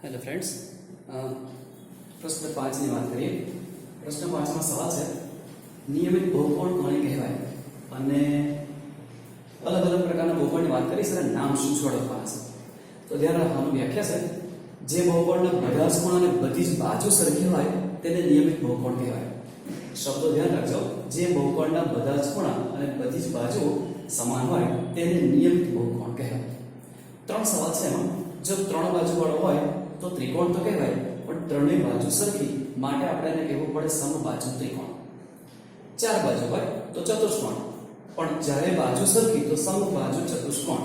Hello friends, प्रश्न 5 ની વાત કરીએ। પ્રશ્ન 5 માં સવાલ છે નિયમિત બહુકોણ કોને કહેવાય અને અલગ અલગ પ્રકારના બહુકોણની વાત કરી છે, નામ શું શું ઓળખવાના છે। તો ધ્યાન રાખવાનું વ્યાખ્યા છે જે બહુકોણના બધા જ ખૂણા અને બધી જ બાજુ સરખી હોય તેને નિયમિત બહુકોણ કહેવાય। શબ્દો ધ્યાન રાખજો, જે બહુકોણના બધા જ ખૂણા અને બધી જ બાજુઓ સમાન હોય તેને નિયમિત બહુકોણ કહેવાય। ત્રણ સવાલ છે એમાં, જો ત્રણ બાજુવાળો હોય તો ત્રિકોણ તો કહેવાય, પણ ત્રણેય બાજુ સરખી માટે આપણે એને કહેવું પડે સમબાજુ ત્રિકોણ। ચાર બાજુ હોય તો ચતુષ્કોણ, પણ જ્યારે બાજુ સરખી તો સમબાજુ ચતુષ્કોણ,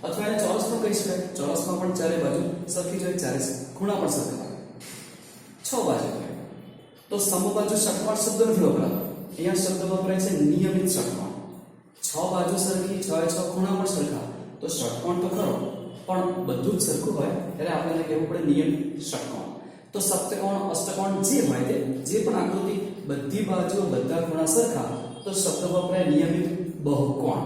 અથવા એને ચોરસ પણ કહી શકાય। ચોરસમાં પણ ચારે બાજુ સરખી જ હોય, ચારે ખૂણા પણ સરખા હોય। છ બાજુ હોય તો સમબાજુ ષટકોણ શબ્દ નથી વપરાતો, અહીંયા શબ્દ વપરાય છે નિયમિત ષટકોણ। છ બાજુ સરખી, છ ખૂણા પણ સરખા, તો ષટકોણ તો ખરો પણ બધું જ સરખું હોય ત્યારે આપણે કહેવું પડે નિયમિત ષટકોણ। તો સપ્તકોણ, અષ્ટકોણ જે હોય તે જે પણ આકૃતિ બધી બાજુઓ બધા ખૂણા સરખા, તો શબ્દ વપરાય નિયમિત બહુકોણ।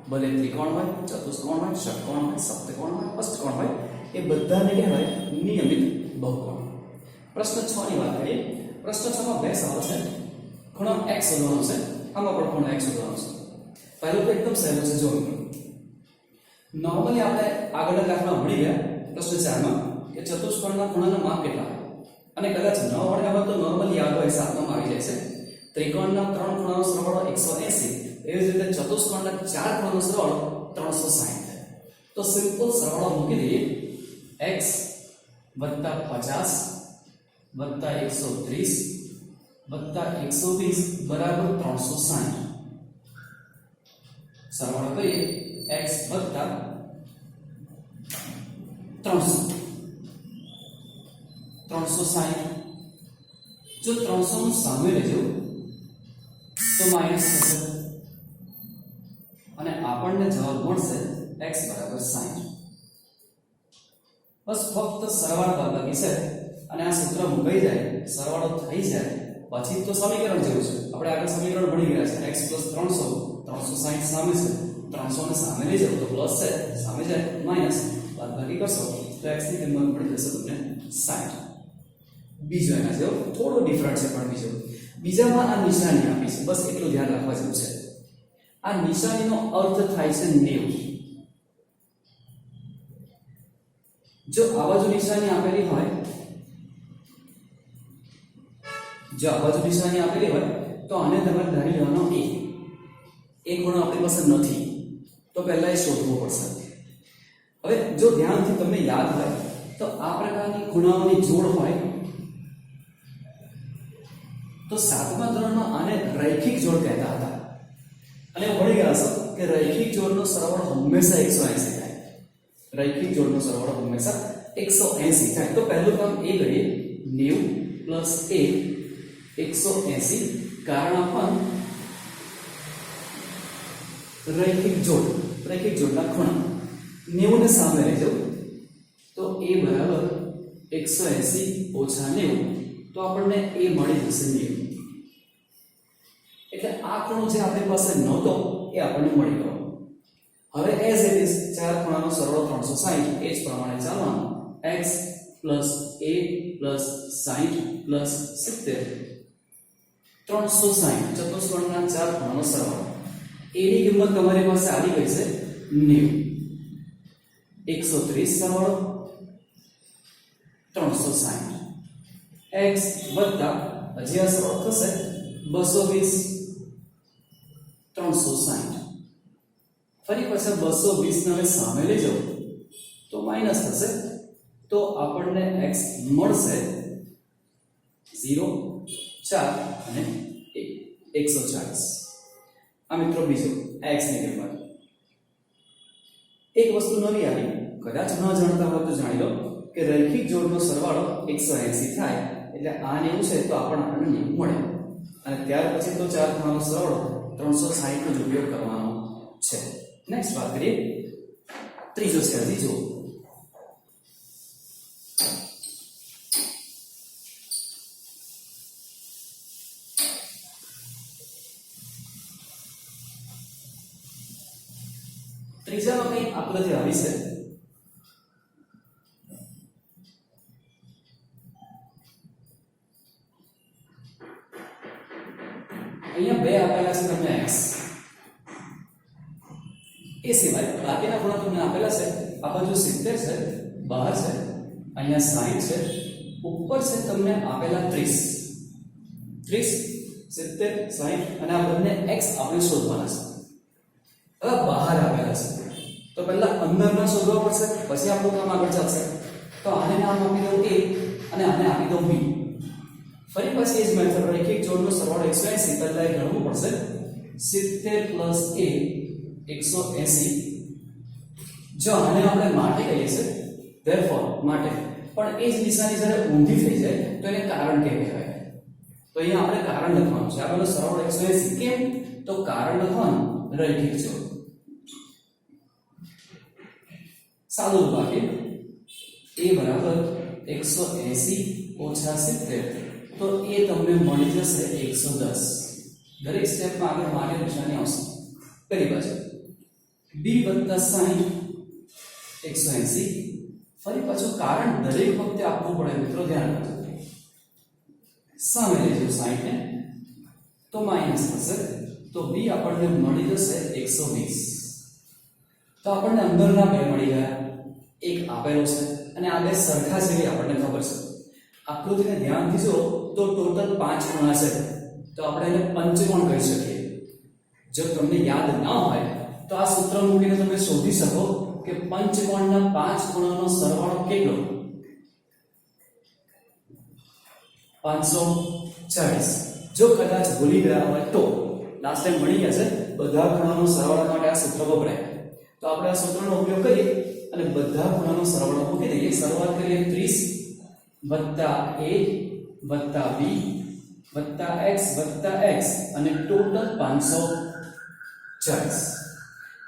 ભલે ત્રિકોણ હોય, ચતુષ્કોણ હોય, ષટકોણ હોય, સપ્તકોણ હોય, અષ્ટકોણ હોય, એ બધાને કહેવાય નિયમિત બહુકોણ। પ્રશ્ન 6 ની વાત કરીએ। પ્રશ્ન 6 માં બે સવાલ છે, ખૂણો x શોધવાનો છે, આમાં પણ ખૂણો x શોધવાનો છે। પહેલો તો એકદમ સહેલો છે, જો નોર્મલી આપણે આગળના દાખલા ભણી ગયા પ્રશ્ન 4 માં કે ચતુષ્કોણના ખૂણાના માપ કેટલા હોય, અને કદાચ ન ભણ્યા હોય તો નોર્મલી યાદ હોય સાતમાં આવી જાય છે। ત્રિકોણના ત્રણ ખૂણાનો સરવાળો 180, એવી જ રીતે ચતુષ્કોણના ચાર ખૂણાનો સરવાળો 360। તો સિમ્પલ સરવાળો મૂકી દઈએ, x + 50 + 130 + 120 બરાબર 360। સરવાળો કરીએ x + 360। જો 300 નું સામે લેજો તો માઈનસ થશે અને આપણને જવાબ મળશે x = 60। બસ ફક્ત સરવાળા બાદબાકી છે અને આ સૂત્ર મુકાઈ જાય, સરવાળો થઈ જાય પછી તો સમીકરણ જેવું છે। આપણે આગળ સમીકરણ ભણી ગયા છે, x + 300, 360 સામે છે, 300 ને સામે લઈ જાવ તો પ્લસ છે, સામે જાય માઈનસ, બાદબાકી કરશો તો x ની કિંમત મળી જશે તમને 60। બીજો એના જેવો થોડો ડિફરન્ટ છે, પણ બીજામાં આ નિશાની આપી છે, બસ એટલું ધ્યાન રાખવા જેવું છે। આ નિશાનીનો અર્થ થાય છે 90। જો આ બાજુ નિશાની આપેલી હોય, તો આને તમારે ધારી લેવાનો a ખૂણો આપણી પાસે નથી, તો પહેલા એ શોધવો પડશે। હવે જો ધ્યાનથી તમને યાદ હોય તો આ પ્રકારની ખૂણાઓની જોડ હોય તો સાતમા ધોરણમાં આને રૈખિક જોડ કહેતા હતા, અને ભણી ગયા છો કે રૈખિક જોડનો સરવાળો હંમેશા 180 થાય। રૈખિક જોડનો સરવાળો હંમેશા 180 થાય। તો પહેલું કામ એ કરીએ, 90 + a 180, કારણ આપવાનું રૈખિક જોડના ખૂણા 90 ને સામે લઈ જાઓ તો a = 180 - 90, તો આપણને a મળી જશે 90। એટલે આ ખૂણો જે આપણી પાસે નહોતો એ આપણને મળી ગયો। હવે એઝ ઇટ ઇઝ ચાર ખૂણાનો સરવાળો 360, એ જ પ્રમાણે ચાલવાનું, x + a + 60 + 70 360, ચતુષ્કોણના ચાર ખૂણાનો સરવાળો। a ની કિંમત તમારી પાસે આવી ગઈ છે 90, 130 સરવાળો 360, x + હજી આ સરવાળો થશે 220 360, ફરી પાછા 220 ને સામે લઈ જાઓ તો માઈનસ થશે, તો આપણને x મળશે 0, 4 અને 140। આ મિત્રો બીજો x ની કિંમત। એક વસ્તુ નવી આવી, કદાચ ન જાણતા હોય તો જાણી લો કે રૈખિક જોડનો સરવાળો 180 થાય, એટલે આ 90 છે તો આપણને 90 મળે, અને ત્યાર પછી તો ચાર ખૂણાનો સરવાળો 360 નો ઉપયોગ કરવાનો છે। નેક્સ્ટ વાત કરીએ, ત્રીજો છે, હજી જુઓ, ત્રીજામાં કઈ આકૃતિ આવી છે, અહીંયા બે આપેલા છે તમને x એ સિવાય બાકીના ખૂણા તમને આપેલા છે આ બાજુ 70 છે બહાર છે અહીંયા 60 છે ઉપર છે તમને આપેલા 30 70 60 અને આ બંને x આપણે શોધવાના છે હવે બહાર આપેલા છે તો પહેલા અંદરના શોધવા પડશે પછી આપણું કામ આગળ ચાલશે તો આને નામ આપી દો a અને આને આપી દો b ફરી પાછી એ જ મેથડ રેખિક જોડનો સરવાળો 180 પહેલા એ ગણવું પડશે 70 + a 180 જો આને આપણે માટે કહીએ છીએ therefore માટે પણ એ જ નિશાની જ્યારે ઊંધી થઈ જાય તો એને કારણ કહેવાય તો અહીંયા આપણે કારણ લખવાનું છે આ બધો સરવાળો 180 કેમ તો કારણ લખવાનું રૈખિક જોડ સાદું બાકી a બરાબર 180 ઓછા 70 તો એ તમને મળી જશે 110 દરેક સ્ટેપમાં આગળ માટે નિશાની આવશે પહેલી બાજુ b + 60 180 ફરી પાછું કારણ દરેક વખતે આપવું પડે મિત્રો ધ્યાન રાખજો સામે લેજો 60 ને તો માઈનસ થશે તો b આપણને મળી જશે 120 તો આપણને અંદરના બે મળી ગયા એક આપેલો છે અને આ બે સરખા છે એ આપણને ખબર છે આકૃતિને ધ્યાનથી જો તો ટોટલ 5 ખૂણા છે તો આપણે એને પંચકોણ કહી શકીએ જો તમને યાદ ના હોય તો આ સૂત્ર મૂકીને તમે શોધી શકો કે પંચકોણના 5 ખૂણાનો સરવાળો કેટલો 540 જો કદાચ ભૂલી ગયા હોય તો લાસ્ટ ટાઈમ ભણી ગયા છે બધા ખૂણાનો સરવાળો માટે આ સૂત્ર વપરાય તો આપણે આ સૂત્રનો ઉપયોગ કરીએ અને બધા ખૂણાનો સરવાળો મૂકી દઈએ શરૂઆત કરીએ 30 + a + b + x અને ટોટલ 540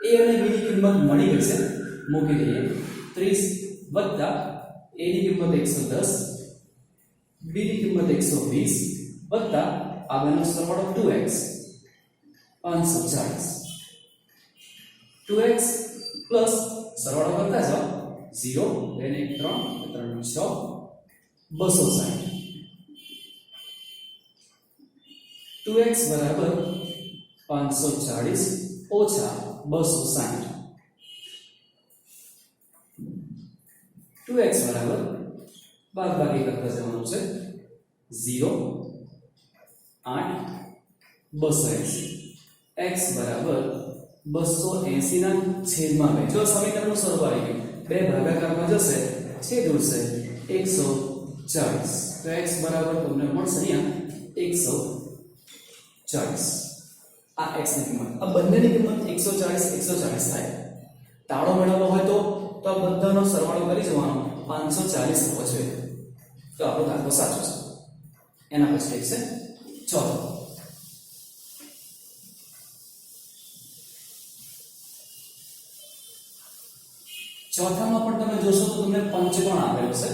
a અને b ની કિંમત મળી ગઈ છે મૂકી દઈએ 30 + a ની કિંમત 110 b ની કિંમત 120 આગળનો સરવાળો 2x 540 2x પ્લસ સરવાળો કરતા જાઓ 0 2 1 3 3 6 260 2x બરાબર 540 ઓછા 260 2x બરાબર બાદબાકી કરતા જવાનું છે 0 8 280 x બરાબર 280 ના છેદમાં 2 જો સમીકરણનું સ્વરૂપ આવી ગયું બે ભાગાકારમાં જશે છેદ ઉડશે 140 તો x બરાબર તમને મળશે અહીંયા 140 આ x ની કિંમત આ બંનેની કિંમત 140 થાય તાળો મેળવવો હોય તો આ બધાનો સરવાળો કરી જવાનો 540 થવો જોઈએ તો આપણો દાખલો સાચો છે એના પછી છે ચોથો ચોથામાં પણ તમે જોશો તો તમને પંચકોણ આપેલો છે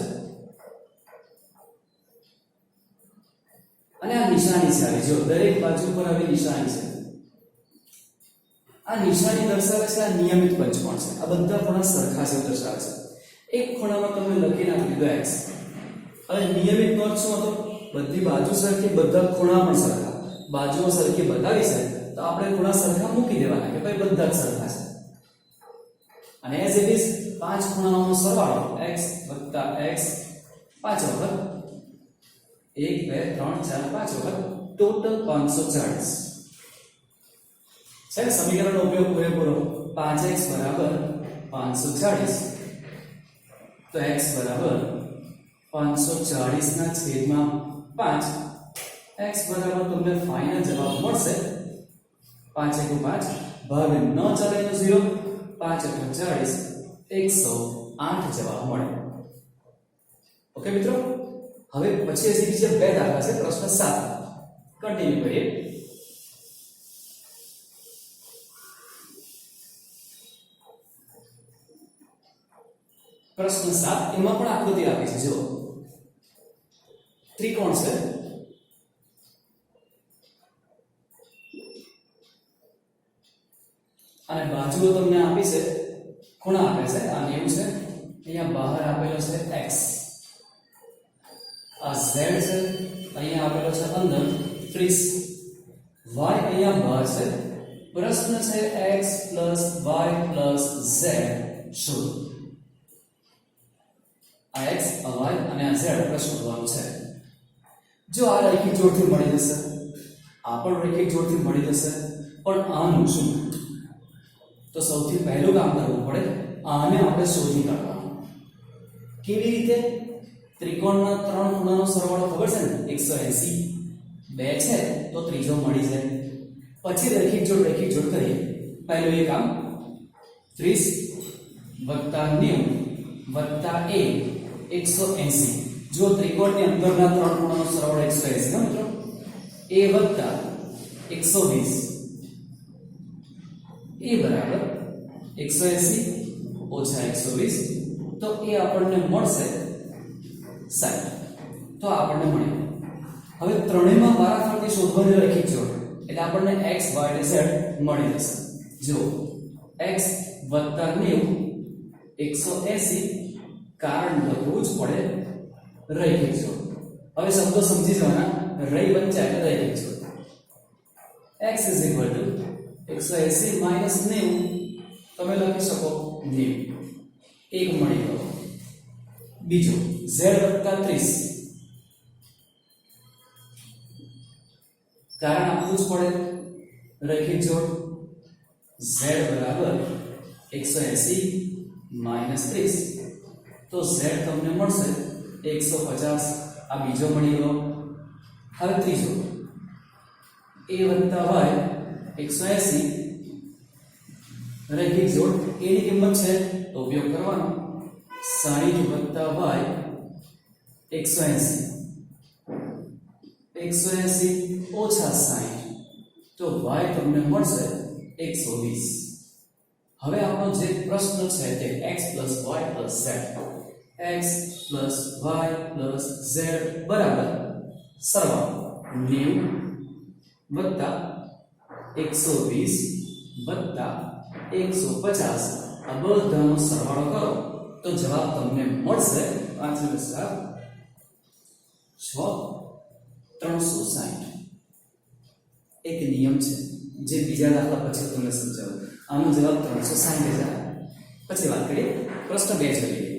અને આ નિશાની છે જો દરેક બાજુ પર આવી નિશાની છે આ નિશાની દર્શાવે છે આ નિયમિત પંચકોણ છે આ બધા ખૂણા સરખા છે દર્શાવે છે એક ખૂણામાં તમે લખી નાખી દીધો x હવે નિયમિત નો અર્થ શું હતો બધી બાજુ સરખી બધા ખૂણા પણ સરખા બાજુઓ સરખી બતાવી છે તો આપણે ખૂણા સરખા મૂકી દેવાના કે ભાઈ બધા જ સરખા છે અને એઝ ઇટ ઇઝ પાંચ ખૂણાઓનો સરવાળો x x 5 વખત 1 2 3 4 5 વખત ટોટલ 540 છે સમીકરણનો ઉપયોગ પૂરેપૂરો 5x બરાબર 540 તો x બરાબર 540 ના છેદમાં 5 x બરાબર તમને ફાઇનલ જવાબ મળશે 5 * 5 ભાગે ન ચાલે તો 0 5 * 40 108 જવાબ મળે ઓકે મિત્રો હવે પછી એસી બીજા બે દાખલા છે પ્રશ્ન 7 કન્ટિન્યુ કરીએ પ્રશ્ન 7 એમાં પણ આકૃતિ આપી છે જો ત્રિકોણ છે અને બાજુઓ તમને આપી છે ખૂણા આપે છે આ 90 છે અહીંયા બહાર આપેલો છે x આ z છે અહીંયા આપેલો છે અંદર 30 y અહીંયા બહાર છે, પ્રશ્ન છે x y z શોધો. આ x y અને આ z આપણે શોધવાનું છે. જો આ રેખિક જોડથી મળી જશે, આ પણ રેખિક જોડથી મળી જશે, પણ આનું શું? તો સૌથી પહેલું કામ કરવું પડે, આને આપણે શોધી કાઢવાનું. કેવી રીતે? ત્રિકોણના ત્રણ ખૂણાનો સરવાળો ખબર છે ને, 180. બે છે તો ત્રીજો મળી જાય. પછી રેખિક જોડ કરીએ. પહેલું એ કામ 30 + 90 + a 180. જો ત્રિકોણની અંદરના ત્રણ ખૂણાનો સરવાળો 180 ને મિત્રો, a + 120 a બરાબર 180 - 120, તો એ આપણને મળશે 60. તો આપણને મળ્યું. હવે ત્રણેયમાં વારાફરતી શોધવાની રેખિક જોડ એટલે આપણને x y અને z મળી જશે. જો x + 90 180, કારણ લખવું જ પડે રેખિક જોડ. હવે શબ્દો સમજી જવાના, રહી બચ્ચા એટલે રેખિક જોડ. x = 180 - 90, તમે લખી શકો 90. એક મળી ગયો. બીજો z + 30, કારણ આપવું જ પડે રેખિક જોડ. z બરાબર 180 - 30, તો z તમને મળશે 150. આ બીજો મળી ગયો. હવે ત્રીજો a + y 180, રેખિક જોડ. a ની કિંમત છે તો ઉપયોગ કરવાનો. 60 + y 180, 180 - 60, તો y તમને મળશે 120. હવે આપણો જે પ્રશ્ન છે તે x + y + z, x + y + z બરાબર સરવાળો 90 + 120 + 150, આ બધાનો સરવાળો કરો તો જવાબ તમને મળશે 360. એક નિયમ છે જે બીજા દાખલા પછી તમને સમજાવું. આનો જવાબ 360 જ આવે. પછી વાત કરીએ પ્રશ્ન 2 જોઈએ.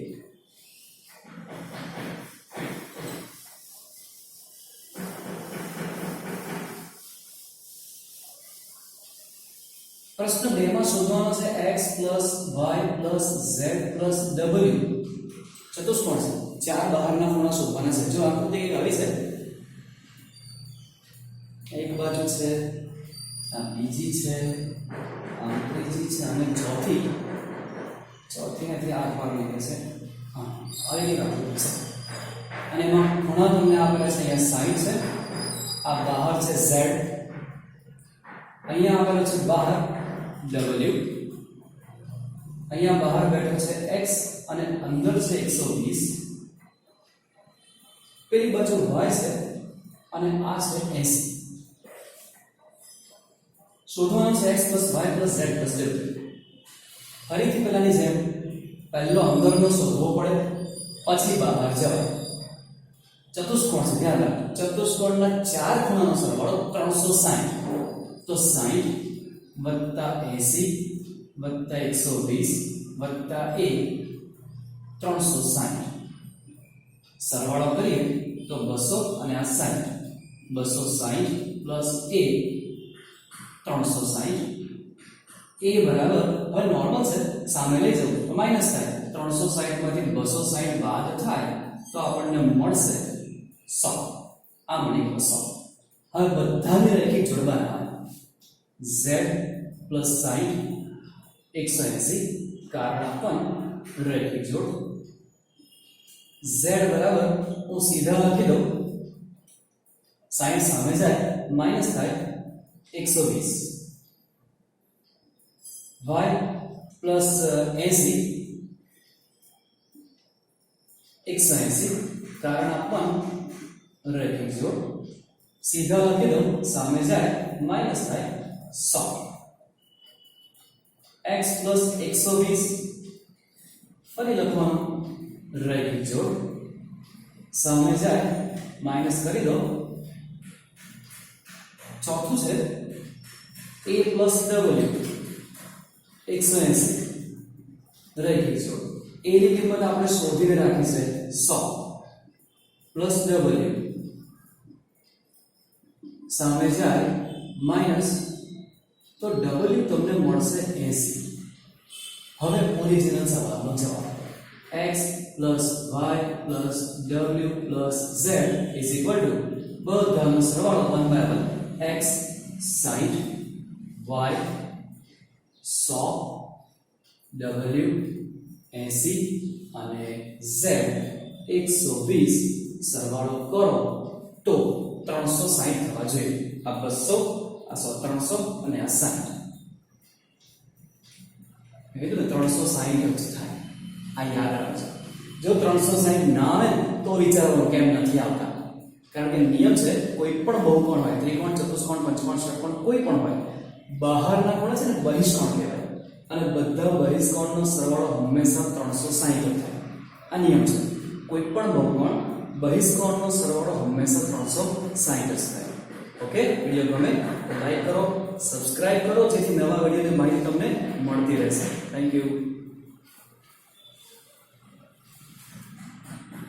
પ્રશ્ન 2 માં શોધવાનો છે x + y + z + w ચતુષ્કોણ છે. ચાર બહારના ખૂણા શોધવાના છે. જો આકૃતિ એક આવી છે, એક બાજુ છે, આ બીજી છે, આ ત્રીજી છે અને ચોથી નથી આ ભાગની છે. હા, આવી એક આકૃતિ છે અને એમાં ખૂણા તમને આપેલા છે. અહીંયા 60 છે, આ બહાર છે z, અહીંયા આવેલો છે બહાર w, અહીંયા બહાર બેઠો છે x અને અંદર છે 120, પેલી બાજુ y છે અને આ છે 80. શોધવાનું છે x + y + z + w. ફરીથી પહેલાની જેમ પહેલો અંદરનો શોધવો પડે, પછી બહાર જવાય. ચતુષ્કોણ છે, ધ્યાન રાખો. ચતુષ્કોણના ચાર ખૂણાનો સરવાળો 360, તો 60 + 80 + 120 + a 360. સરવાળો કરીએ તો 200 અને આ 60, 260 + a 360. a બરાબર, હવે નોર્મલ છે, સામે લઈ જવું તો માઈનસ થાય. 360 માંથી 260 બાદ થાય તો આપણને મળશે 100. આ મળી ગયો 100. હવે બધાને રેખિક જોડવાના આવે. z + 60 180, કારણ પણ રેખિક જોડ. z બરાબર, હું સીધા લખી દઉં, 60 સામે જાય માઈનસ થાય 120. y + 80 180, કારણ આપવાનું રેખિક જોડ. સીધા લખી દઉં, સામે જાય માઈનસ થાય 100. x + 120, ફરી લખવાનું રેખિક જોડ. સામે જાય માઈનસ કરી દો. ચોથું છે a plus w 180 રહી ગઈ છે. a ની કિંમત આપણે શોધીને રાખી છે 100 પ્લસ w સામે જાય માઈનસ, તો w તમને મળશે 80. હવે ઓરિજિનલ સવાલનો જવાબ x plus y plus w plus z is equal to બધાનો સરવાળો 1 by 1 x 60 y 100 w 80 અને z 120 સરવાળો કરો તો 360 થવા જોઈએ. આ 200, આ 300 અને આ 60. મેં કીધું 360 જ થાય. આ યાદ રાખજો. જો 360 ના આવે તો વિચારવાનું કેમ નથી આવતા. કારણ કે નિયમ છે કોઈ પણ બહુકોણ હોય, ત્રિકોણ, ચતુષ્કોણ, પંચકોણ, ષટકોણ કોઈ પણ હોય, બહારના કોણ છે ને બહિષ્કોણ કહેવાય, અને બધા બહિષ્કોણનો સરવાળો હંમેશા 360 જ થાય. આ નિયમ છે. કોઈ પણ બહુકોણ બહિષ્કોણનો સરવાળો હંમેશા 360 જ થાય. ઓકે, વિડિયો ગમે તો લાઈક કરો, સબસ્ક્રાઇબ કરો, જેથી નવા વિડિયોની માહિતી તમને મળતી રહેશે. Thank you.